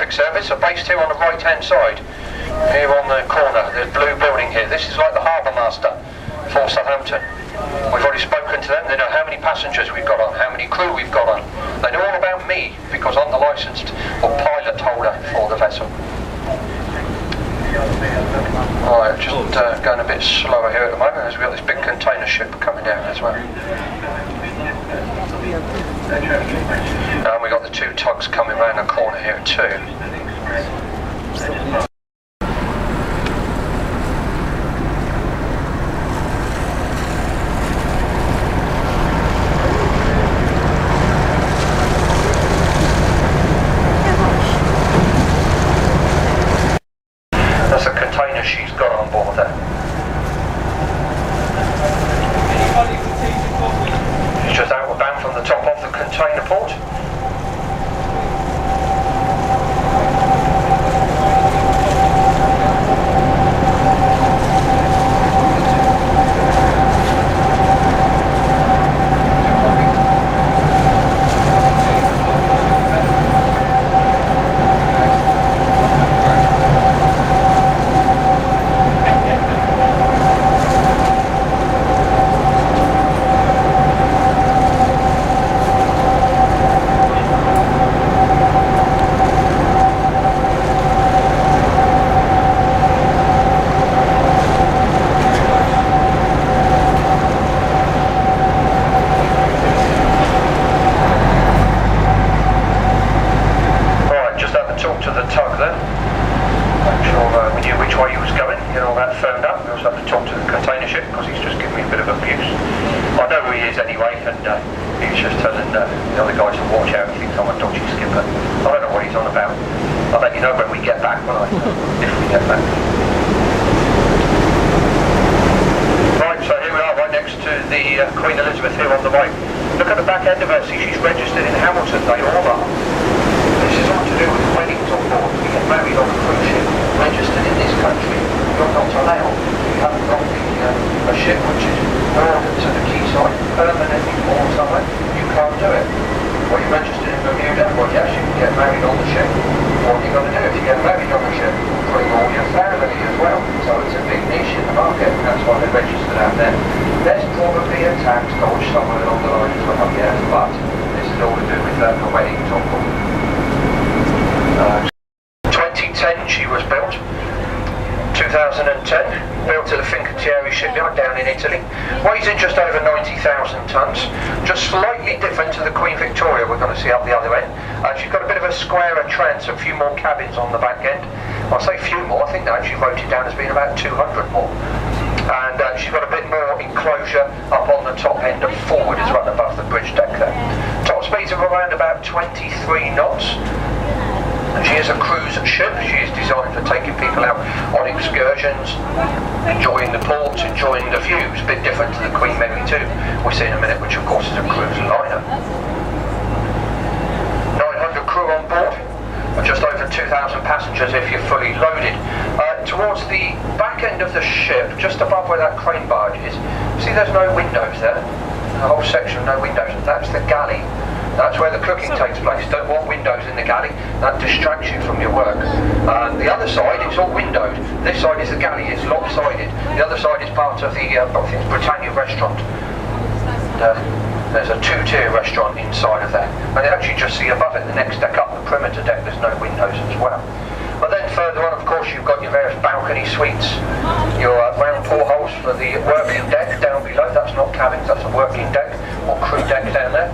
traffic service are based here on the right hand side, here on the corner, the blue building here. This is like the harbour master for Southampton. We've already spoken to them. They know how many passengers we've got on, how many crew we've got on. They know all about me because I'm the licensed or pilot holder for the vessel. Alright, just going a bit slower here at the moment as we've got this big container ship coming down as well. And we've got the two tugs coming round the corner here too. That's a container she's got on board there. She's just outward bound from the top of the container port. Weighs just over 90,000 tonnes, just slightly different to the Queen Victoria we're going to see up the other end. She's got a bit of a squarer trans, a few more cabins on the back end. I'll say few more, I think they actually wrote it down as being about 200 more. And she's got a bit more enclosure up on the top end and forward as well above the bridge deck there. Top speeds of around about 23 knots. She is a cruise ship. She is designed for taking people out on excursions, enjoying the ports, enjoying the views. A bit different to the Queen Mary 2 we'll see in a minute, which of course is a cruise liner. 900 crew on board, just over 2,000 passengers if you're fully loaded. Towards the back end of the ship, just above where that crane barge is, see there's no windows there? The whole section, no windows. That's the galley. That's where the cooking takes place. Don't want windows in the galley. That distracts you from your work. The other side, it's all windowed. This side is the galley. It's lopsided. The other side is part of the I think it's Britannia restaurant. There's a two-tier restaurant inside of there. And you actually just see above it, the next deck up, the perimeter deck, there's no windows as well. But then further on, of course, you've got your various balcony suites, your round portholes for the working deck down below. That's not cabins, that's a working deck or crew deck down there.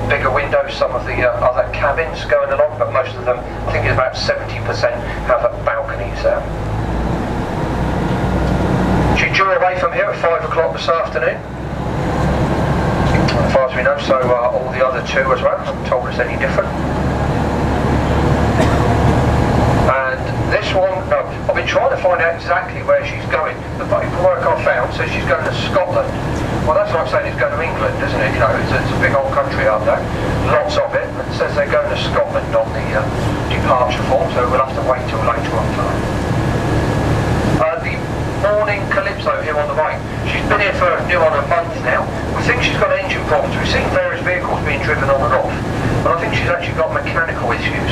Bigger windows, some of the other cabins going along, but most of them, I think it's about 70% have balconies there. She's due away from here at 5 o'clock this afternoon, as far as we know, so all the other two as well haven't told us any different. And this one, no, I've been trying to find out exactly where she's going. The paperwork I found says she's going to Scotland. Well, that's like saying it's going to England, isn't it? You know, it's a big old country out there, lots of it. It says they're going to Scotland on the departure form, so we'll have to wait till later on tonight. The Morning Calypso here on the right. She's been here for near on a month now. We think she's got engine problems. We've seen various vehicles being driven on and off, but I think she's actually got mechanical issues.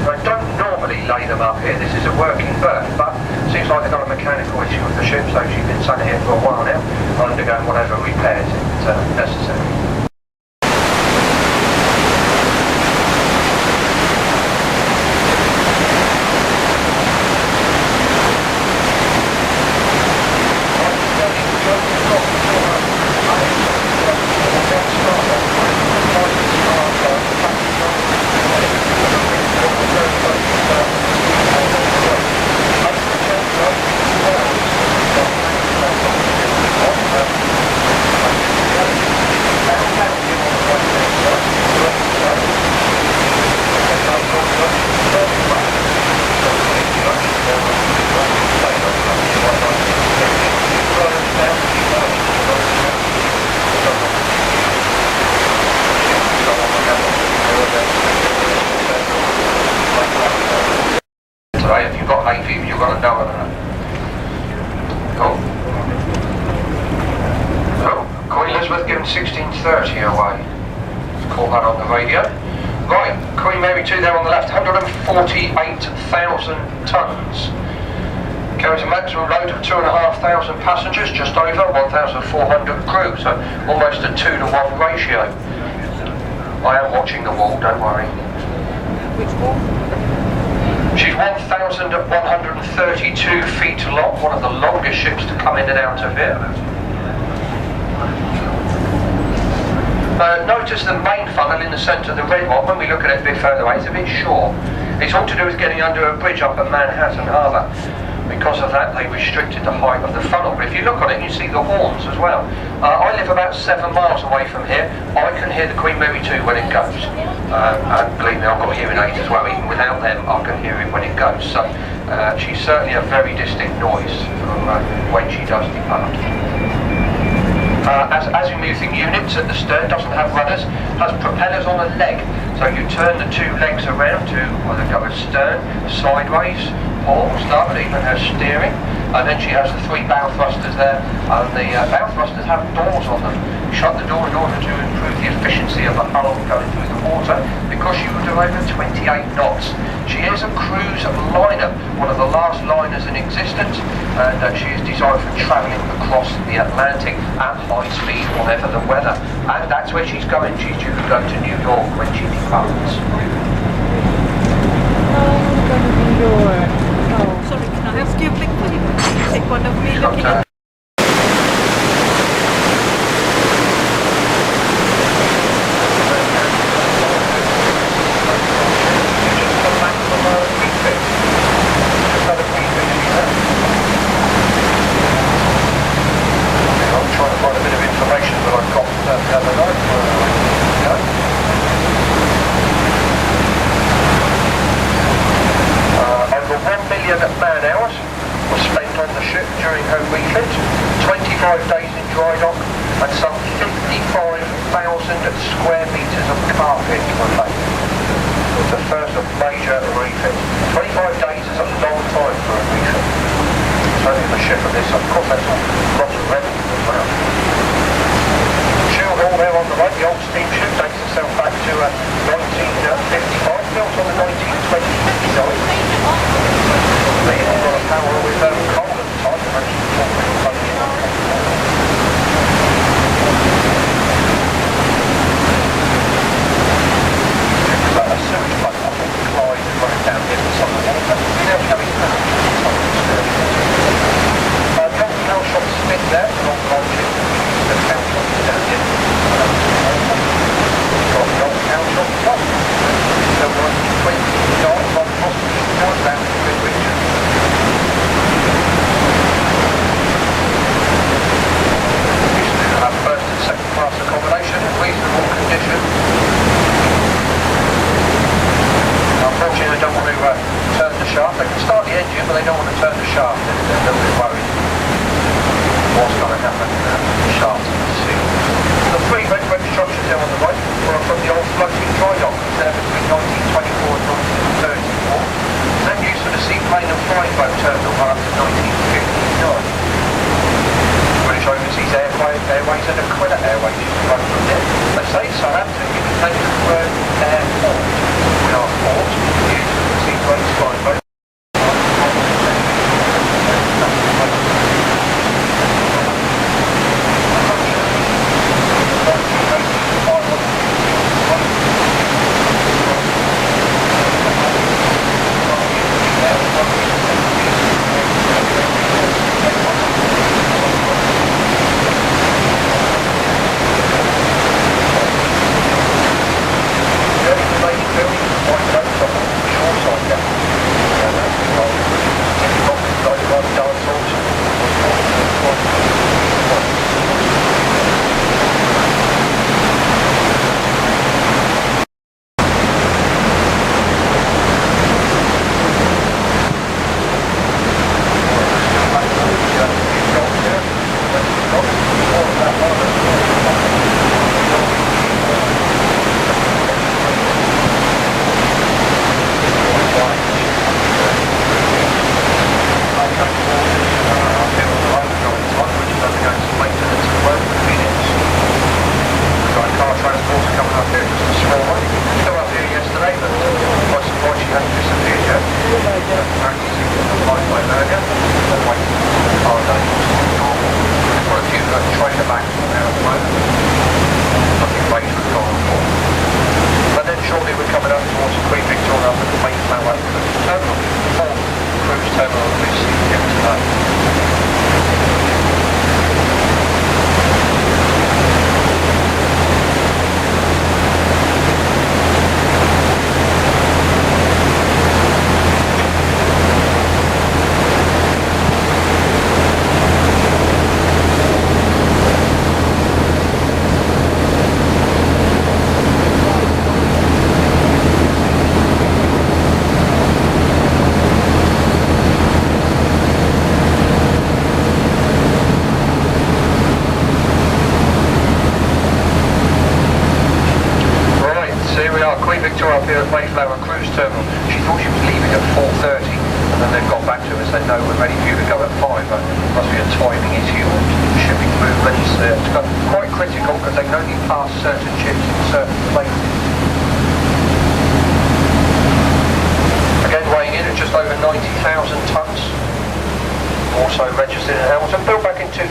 I don't know normally lay them up here. This is a working berth, but seems like they've got a mechanical issue with the ship, so she's been sat here for a while now, undergoing whatever repairs it's necessary. If you've got hay fever, you've got to know about it. Cool. So, Queen Elizabeth giving 1630 away. Let's call that on the radio. Right, Queen Mary 2 there on the left, 148,000 tonnes. Carries a maximum load of 2,500 passengers, just over 1,400 crew, so almost a 2-to-1 ratio. I am watching the wall, don't worry. Which wall? She's 1,132 feet long, one of the longest ships to come in and out of here. Notice the main funnel in the centre, the red one, when we look at it a bit further away, it's a bit short. It's all to do with getting under a bridge up at Manhattan Harbour. Because of that, they restricted the height of the funnel. But if you look on it, you see the horns as well. I live about 7 miles away from here. I can hear the Queen Mary 2 when it goes. And believe me, I've got hearing aids as well. Even without them, I can hear it when it goes. So she's certainly a very distinct noise from when she does depart. As azimuthing units at the stern, doesn't have rudders, has propellers on a leg. So you turn the 2 legs around to either go astern, sideways, or starboard, even her steering. And then she has the 3 bow thrusters there, and the bow thrusters have doors on them. You shut the door in order to improve the efficiency of the hull going through the water, because she will do over 28 knots. She is a cruise liner, one of the last liners in existence, and she is designed for travelling across the Atlantic at high speed, whatever the weather. And that's where she's going. She's due to go to New York when she departs. New York. Oh. Sorry, can I ask you a big favour? Can you take one of me looking at man-hours was spent on the ship during her refit, 25 days in dry dock, and some 55,000 square metres of carpet were laid. It's the first of major refit. 25 days is a long time for a refit. Certainly for a ship of this, of course that's a lot of revenue as well. Shield Hall there on the right, the old steamship, dates itself back to 1955, built on the 1920 design. They all got a power with coal at the time, and actually a sewage pipe, I think, Clyde running down here for some of the water. Now showing that. The old cow shop Smith there, the old coal ship, the cow shop down here. Got the old cow shop top. So 1929, by the hospital, down in the region. First and second class accommodation in reasonable condition. Unfortunately, they don't want to turn the shaft. They can start the engine, but they don't want to turn the shaft. They're a little bit worried what's going to happen to the shaft in the sea. The 3 red structures there on the right were from the old floating dry dock there between 1924 and 1934, and used for the seaplane and flying boat terminal up to 1959. British Overseas Airways and Aquila Airways used to run from there. They say Southampton, you can take the word airport. We are port, used for the That's fine, mate. Also registered in Hamilton, built back in 2007.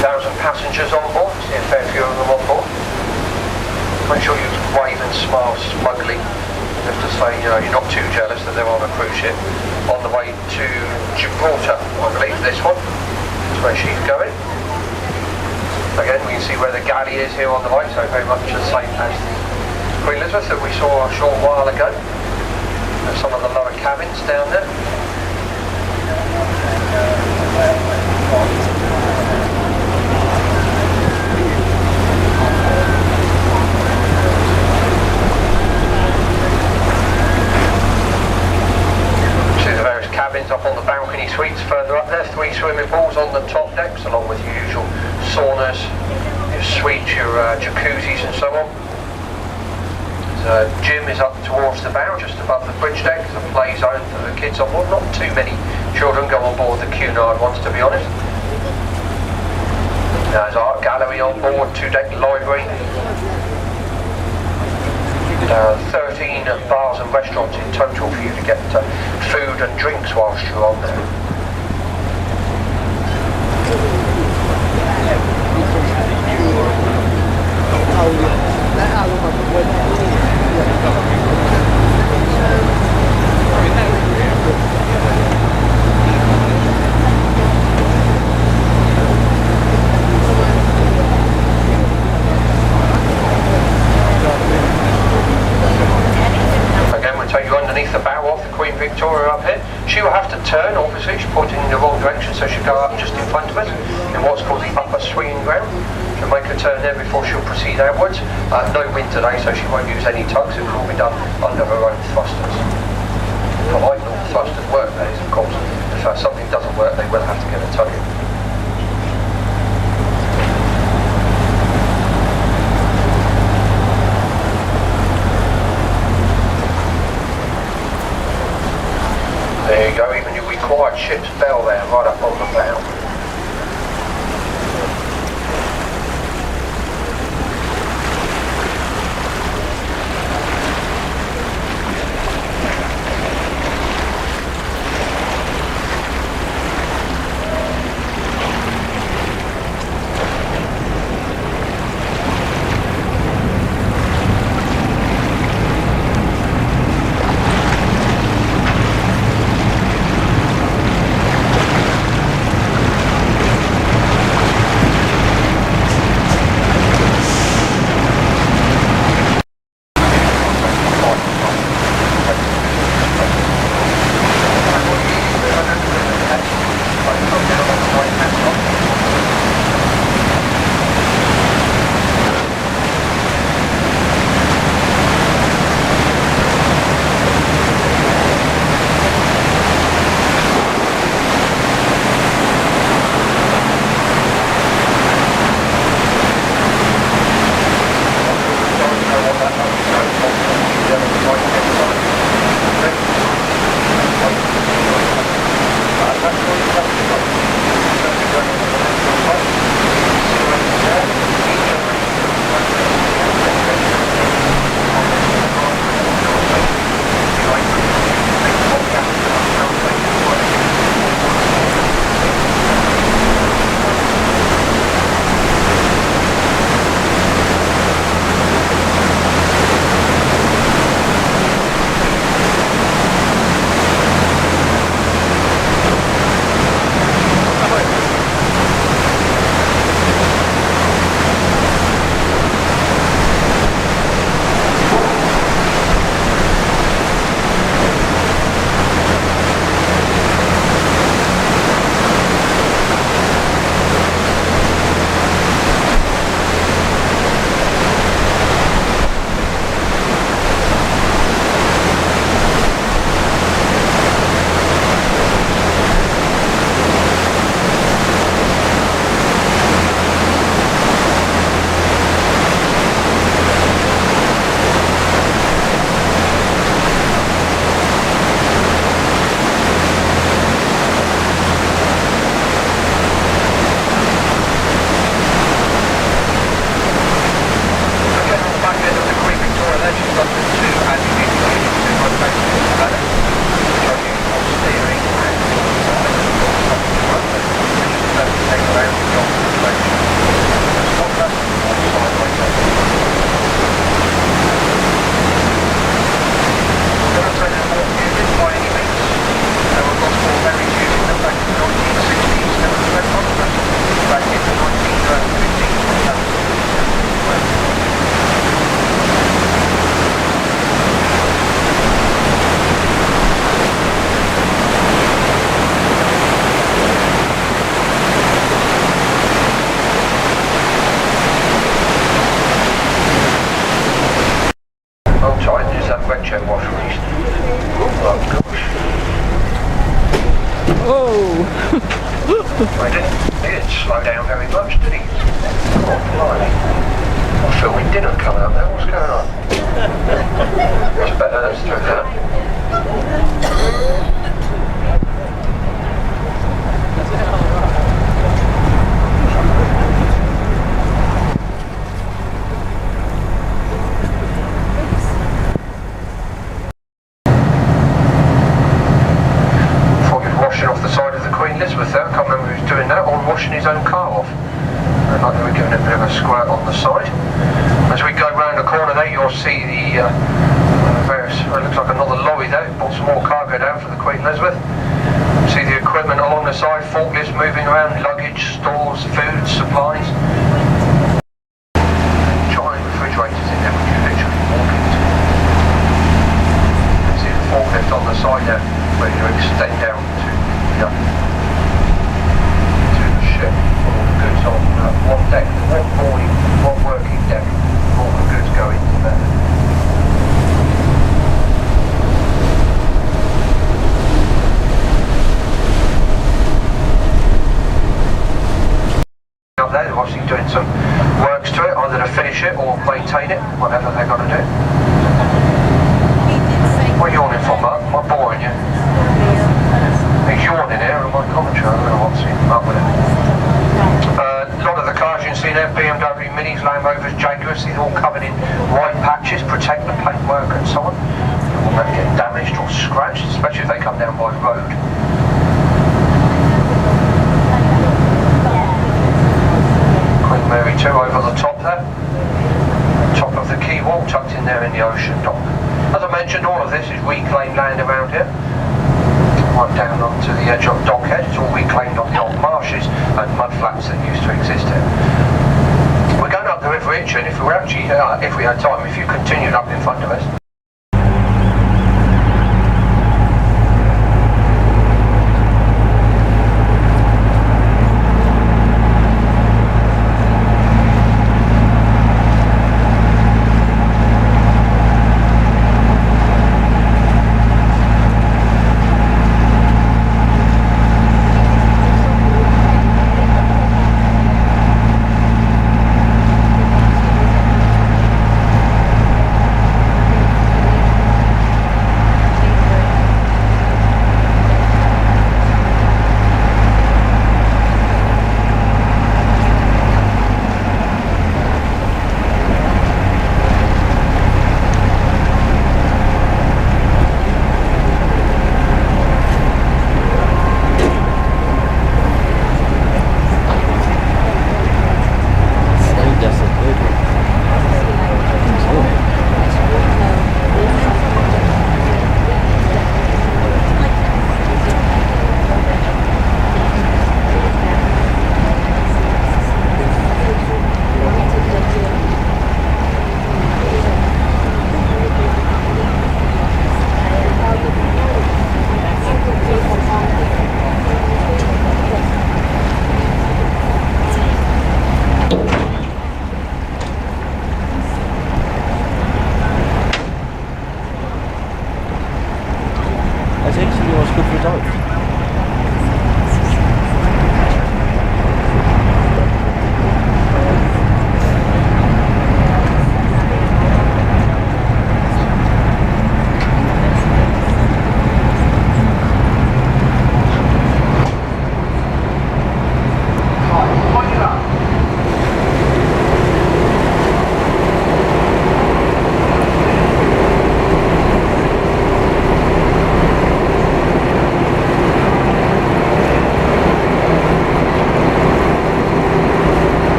2,000 passengers on board, see a fair few of them on board. Make sure you wave and smile smugly, just to say, you know, you're not too jealous that they're on a cruise ship. On the way to Gibraltar, I believe this one. That's where she's going. Again, we can see where the galley is here on the right, so very much the same as the Queen Elizabeth that we saw a short while ago. There's some of the lower cabins down there. See the various cabins up on the balcony suites further up there. 3 swimming pools on the top decks, along with your usual saunas, your suites, your jacuzzis and so on. Gym is up towards the bow, just above the bridge deck. It's a play zone for the kids on board. Not too many children go on board the Cunard ones, to be honest. There's art gallery on board, 2-deck library. 13 bars and restaurants in total for you to get food and drinks whilst you're on there. Again, we'll take you underneath the bow of the Queen Victoria up here. She will have to turn, obviously, she's pointing in the wrong direction, so she'll go up just in front of us in what's called the upper swinging ground. She'll make a turn there before she'll proceed outwards. No wind today, so she won't use any tugs. It will all be done under her own thrusters. Provided all the thrusters work, that is, of course. If something doesn't work, they will have to get a tug in. There you go, even your required ship's bell there, right up on the bow. He didn't slow down very much, did he? Oh, blimey. I feel we didn't come out there. What's going on? That's better, that's through that. Thought he was washing off the side of the Queen Elizabeth there. I can't remember who was doing that, or washing his own car off. Like they were giving it a bit of a squirt on the side. As we go round the corner there, you'll see the various, it looks like another lorry there, brought some more cargo down for the Queen Elizabeth. See the equipment along the side, forklifts moving around, luggage, stores, food, supplies. Giant refrigerators in there which you literally walk into. You see the forklift on the side there, ready to extend out to the ship. All the goods on one deck, one working deck, all the goods go into there. Up there, they're obviously doing some works to it, either to finish it or maintain it, whatever they're going to do. What are you yawning for, Mark? Am I boring you? He's yawning here in my commentary, I don't know what's up with it. A lot of the cars you can see there, BMW, Minis, Land Rovers, Jaguars, these are all covered in white patches, protect the paintwork and so on. They won't let it get damaged or scratched, especially if they come down by road. Queen Mary 2 over the top there. Top of the quay wall, tucked in there in the ocean dock. As I mentioned, all of this is reclaimed land around here. Right down onto the edge of Dockhead, it's all reclaimed on the old marshes and mud flats that used to exist here. We're going up the River Itchen, if we had time, if you continued up in front of us.